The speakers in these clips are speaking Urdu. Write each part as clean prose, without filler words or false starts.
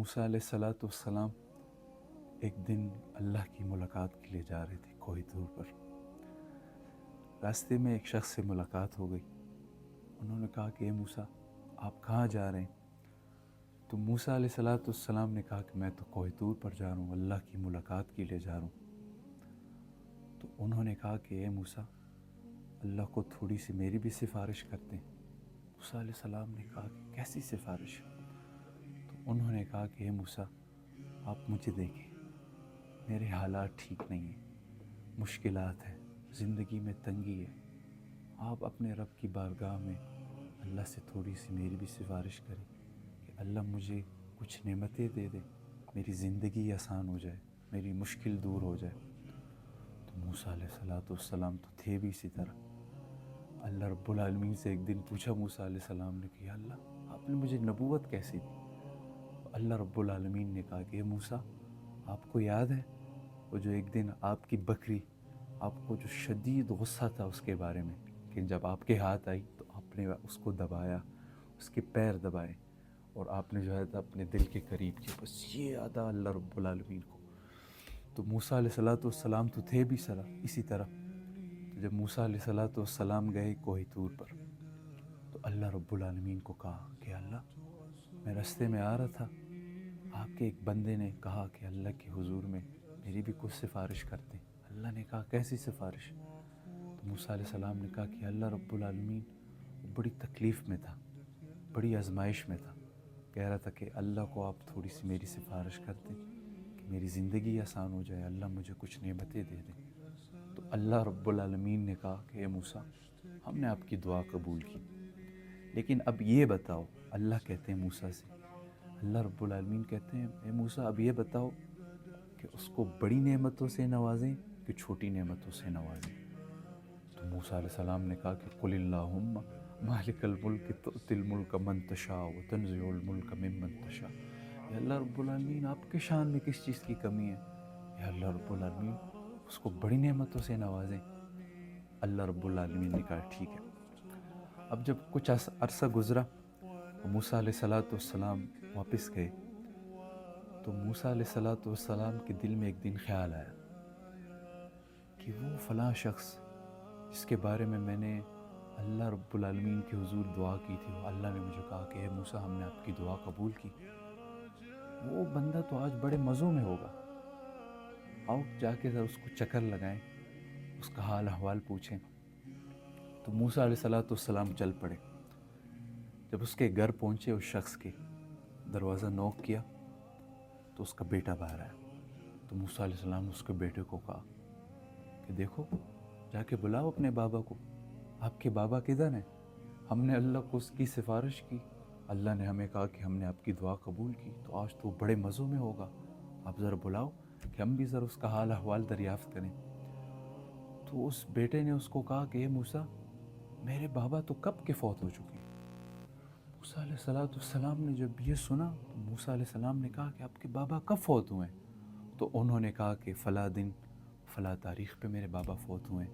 موسیٰ علیہ الصلوۃ والسلام ایک دن اللہ کی ملاقات کے لیے جا رہے تھے کوہ طور پر۔ راستے میں ایک شخص سے ملاقات ہو گئی۔ انہوں نے کہا کہ اے موسیٰ آپ کہاں جا رہے ہیں؟ تو موسیٰ علیہ الصلوۃ والسلام نے کہا کہ میں تو کوہ طور پر جا رہا ہوں، اللہ کی ملاقات کے لیے جا رہا ہوں۔ تو انہوں نے کہا کہ اے موسیٰ اللہ کو تھوڑی سی میری بھی سفارش کرتے ہیں۔ موسیٰ علیہ السلام نے کہا کہ کیسی سفارش؟ تو انہوں نے کہا کہ اے موسیٰ آپ مجھے دیکھیں، میرے حالات ٹھیک نہیں ہیں، مشکلات ہیں، زندگی میں تنگی ہے۔ آپ اپنے رب کی بارگاہ میں اللہ سے تھوڑی سی میری بھی سفارش کریں کہ اللہ مجھے کچھ نعمتیں دے دے، میری زندگی آسان ہو جائے، میری مشکل دور ہو جائے۔ تو موسیٰ علیہ السلام تو تھے بھی اسی طرح۔ اللہ رب العالمین سے ایک دن پوچھا موسیٰ علیہ السلام نے کہ اللہ آپ نے مجھے نبوت کیسی دی؟ اللہ رب العالمین نے کہا کہ اے موسیٰ آپ کو یاد ہے وہ جو ایک دن آپ کی بکری، آپ کو جو شدید غصہ تھا اس کے بارے میں، کہ جب آپ کے ہاتھ آئی تو آپ نے اس کو دبایا، اس کے پیر دبائے اور آپ نے جو ہے اپنے دل کے قریب کیا، بس یہ یاد آ اللہ رب العالمین کو۔ تو موسیٰ علیہ السلام تو تھے بھی اسی طرح۔ تو جب موسیٰ علیہ السلام گئے کوہ طور پر تو اللہ رب العالمین کو کہا کہ اللہ میں راستے میں آ رہا تھا، آپ کے ایک بندے نے کہا کہ اللہ کے حضور میں میری بھی کچھ سفارش کرتے ہیں۔ اللہ نے کہا کیسی سفارش؟ تو موسیٰ علیہ السلام نے کہا کہ اللہ رب العالمین بڑی تکلیف میں تھا، بڑی آزمائش میں تھا، کہہ رہا تھا کہ اللہ کو آپ تھوڑی سی میری سفارش کرتے کہ میری زندگی آسان ہو جائے، اللہ مجھے کچھ نعمتیں دے دیں۔ تو اللہ رب العالمین نے کہا کہ اے موسیٰ ہم نے آپ کی دعا قبول کی، لیکن اب یہ بتاؤ، اللہ کہتے ہیں موسیٰ سے، اللہ رب العالمین کہتے ہیں اے موسیٰ اب یہ بتاؤ کہ اس کو بڑی نعمتوں سے نوازیں کہ چھوٹی نعمتوں سے نوازیں؟ تو موسیٰ علیہ السلام نے کہا کہ قل اللہم مالک الملک تؤتی الملک من تشاء وتنزع الملک ممن تشاء۔ یا اللہ رب العالمین آپ کے شان میں کس چیز کی کمی ہے؟ یا اللہ رب العالمین اس کو بڑی نعمتوں سے نوازیں۔ اللہ رب العالمین نے کہا ٹھیک ہے۔ اب جب کچھ عرصہ گزرا موسیٰ علیہ السلام واپس گئے تو موسیٰ علیہ السلام کے دل میں ایک دن خیال آیا کہ وہ فلاں شخص جس کے بارے میں میں نے اللہ رب العالمین کے حضور دعا کی تھی، اللہ نے مجھے کہا کہ اے موسیٰ ہم نے آپ کی دعا قبول کی، وہ بندہ تو آج بڑے مزوں میں ہوگا، آؤ جا کے ذرا اس کو چکر لگائیں، اس کا حال احوال پوچھیں۔ تو موسیٰ علیہ السلام چل پڑے۔ جب اس کے گھر پہنچے اس شخص کے، دروازہ نوک کیا تو اس کا بیٹا باہر آیا۔ تو موسیٰ علیہ السلام نے اس کے بیٹے کو کہا کہ دیکھو جا کے بلاؤ اپنے بابا کو، آپ کے بابا کدھر ہیں؟ ہم نے اللہ کو اس کی سفارش کی، اللہ نے ہمیں کہا کہ ہم نے آپ کی دعا قبول کی، تو آج تو بڑے مزوں میں ہوگا، آپ ذرا بلاؤ کہ ہم بھی ذرا اس کا حال احوال دریافت کریں۔ تو اس بیٹے نے اس کو کہا کہ اے موسیٰ میرے بابا تو کب کے فوت ہو چکے ہیں۔ موسیٰ علیہ السلام نے جب یہ سنا تو موسیٰ علیہ السلام نے کہا کہ آپ کے بابا کب فوت ہوئے ہیں؟ تو انہوں نے کہا کہ فلاں دن فلاں تاریخ پہ میرے بابا فوت ہوئے ہیں۔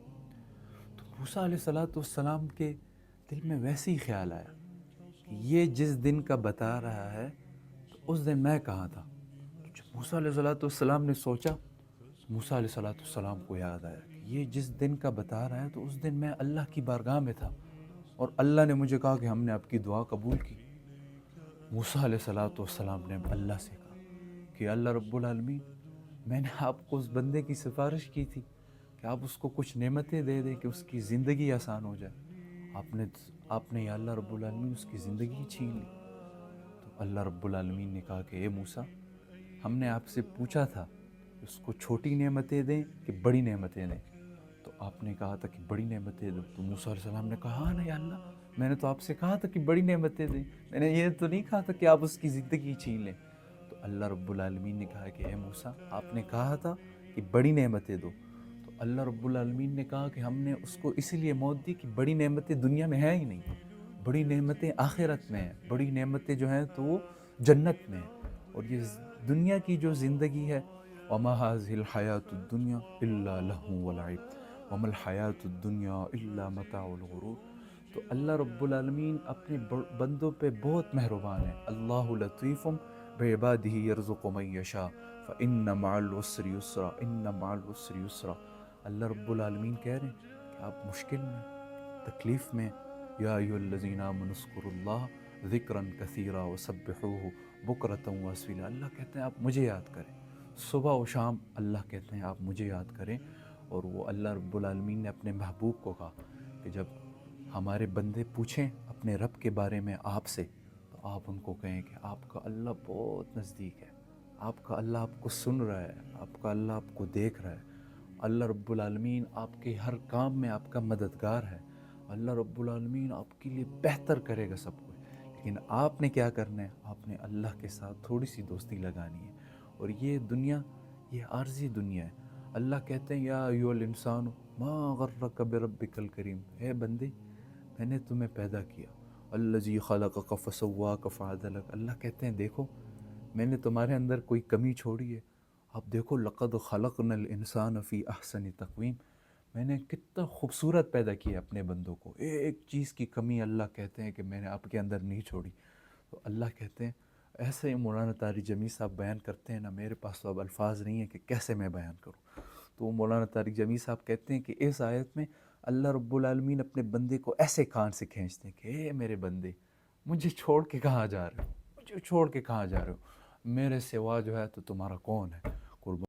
تو موسیٰ علیہ السلام کے دل میں ویسے ہی خیال آیا کہ یہ جس دن کا بتا رہا ہے تو اس دن میں کہاں تھا۔ تو جب موسیٰ علیہ السلام نے سوچا، موسیٰ علیہ السلام کو یاد آیا کہ یہ جس دن کا بتا رہا ہے تو اس دن میں اللہ کی بارگاہ میں تھا اور اللہ نے مجھے کہا کہ ہم نے آپ کی دعا قبول کی۔ موسیٰ علیہ السلام نے اللہ سے کہا کہ اللہ رب العالمین میں نے آپ کو اس بندے کی سفارش کی تھی کہ آپ اس کو کچھ نعمتیں دے دیں کہ اس کی زندگی آسان ہو جائے، آپ نے یا اللہ رب العالمین اس کی زندگی چھین لی۔ تو اللہ رب العالمین نے کہا کہ اے موسیٰ ہم نے آپ سے پوچھا تھا کہ اس کو چھوٹی نعمتیں دیں کہ بڑی نعمتیں دیں، تو آپ نے کہا تھا کہ بڑی نعمتیں دو۔ تو موسیٰ علیہ السلام نے کہا ہاں نا یا اللہ میں نے تو آپ سے کہا تھا کہ بڑی نعمتیں دیں، میں نے یہ تو نہیں کہا تھا کہ آپ اس کی زندگی چھین لیں۔ تو اللہ رب العالمین نے کہا کہ اے موسیٰ آپ نے کہا تھا کہ بڑی نعمتیں دو، تو اللہ رب العالمین نے کہا کہ ہم نے اس کو اس لیے موت دی کہ بڑی نعمتیں دنیا میں ہیں ہی نہیں، بڑی نعمتیں آخرت میں ہیں، بڑی نعمتیں جو ہیں تو وہ جنت میں ہیں، اور یہ دنیا کی جو زندگی ہے وَمَا هَٰذِهِ الْحَيَاةُ الدُّنْيَا إِلَّا لَهْوٌ وَلَعِبٌ وَمَا الْحَيَاةُ الدُّنْيَا إِلَّا مَتَاعُ الْغُرُورِ۔ تو اللہ رب العالمین اپنے بندوں پہ بہت مہربان ہے، اللہ لطیف بعبادہ یرزق من یشاء فإن مع العسر یسرا ان مع العسر یسرا۔ اللہ رب العالمین کہہ رہے ہیں کہ آپ مشکل میں، تکلیف میں، یا ایھا الذین آمنوا اذکروا اللہ ذکرا کثیرا وسبحوہ بکرۃ واصیلا۔ اللہ کہتے ہیں آپ مجھے یاد کریں صبح و شام، اللہ کہتے ہیں آپ مجھے یاد کریں۔ اور وہ اللہ رب العالمین نے اپنے محبوب کو کہا کہ جب ہمارے بندے پوچھیں اپنے رب کے بارے میں آپ سے، تو آپ ان کو کہیں کہ آپ کا اللہ بہت نزدیک ہے، آپ کا اللہ آپ کو سن رہا ہے، آپ کا اللہ آپ کو دیکھ رہا ہے۔ اللہ رب العالمین آپ کے ہر کام میں آپ کا مددگار ہے۔ اللہ رب العالمین آپ کے لیے بہتر کرے گا سب کچھ۔ لیکن آپ نے کیا کرنا ہے؟ آپ نے اللہ کے ساتھ تھوڑی سی دوستی لگانی ہے۔ اور یہ دنیا، یہ عارضی دنیا ہے۔ اللہ کہتے ہیں یا ایھا الانسان ما غرک بربک الکریم، اے بندے میں نے تمہیں پیدا کیا، الذی خلقک فسواک فعدلک۔ اللہ کہتے ہیں دیکھو میں نے تمہارے اندر کوئی کمی چھوڑی ہے؟ اب دیکھو لقد خلقنا الانسان فی احسن تقویم، میں نے کتنا خوبصورت پیدا کیا اپنے بندوں کو، ایک چیز کی کمی اللہ کہتے ہیں کہ میں نے آپ کے اندر نہیں چھوڑی۔ تو اللہ کہتے ہیں ایسے ہی مولانا طارق جمیل صاحب بیان کرتے ہیں نا، میرے پاس تو اب الفاظ نہیں ہیں کہ کیسے میں بیان کروں۔ تو مولانا طارق جمیل صاحب کہتے ہیں کہ اس آیت میں اللہ رب العالمین اپنے بندے کو ایسے کان سے کھینچتے ہیں کہ اے میرے بندے مجھے چھوڑ کے کہاں جا رہے ہو، مجھے چھوڑ کے کہاں جا رہے ہو، میرے سوا جو ہے تو تمہارا کون ہے؟ قربان